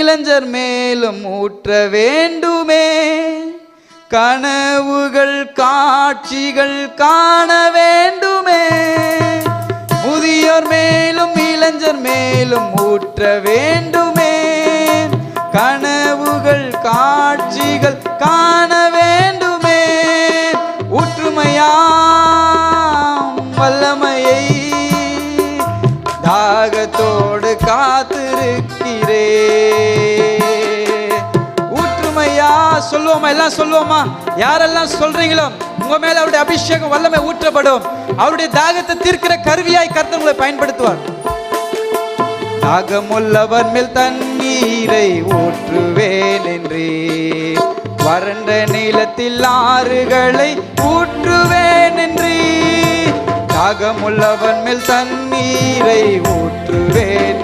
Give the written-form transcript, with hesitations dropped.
இளைஞர் மேலும் ஊற்ற வேண்டுமே. கனவுகள் காட்சிகள் காண வேண்டுமே. முதியோர் மேலும் இளைஞர் மேலும் ஊற்ற வேண்டுமே. கனவுகள் காட்சிகள் காண வேண்டுமே. ஊற்றுமையாம் வல்லமையை தாகத்தோடு காத்திருக்கிறே. ஊற்றுமையா சொல்லுவோமா? எல்லாம் சொல்லுவோமா? யாரெல்லாம் சொல்றீங்களோ உங்க மேல அவருடைய அபிஷேகம் வல்லமை ஊற்றப்படும். அவருடைய தாகத்தை தீர்க்கிற கருவியாய் கர்த்தர் உங்களை பயன்படுத்துவார். தாகமுள்ளவர் மேல் தண்ணீரை ஊற்றுவேன் என்றே, வறண்ட நிலத்தில் ஆறுகளை ஊற்றுவேன் என்றே. தாகமுள்ளவன் மேல் தண்ணீரை ஊற்றுவேன்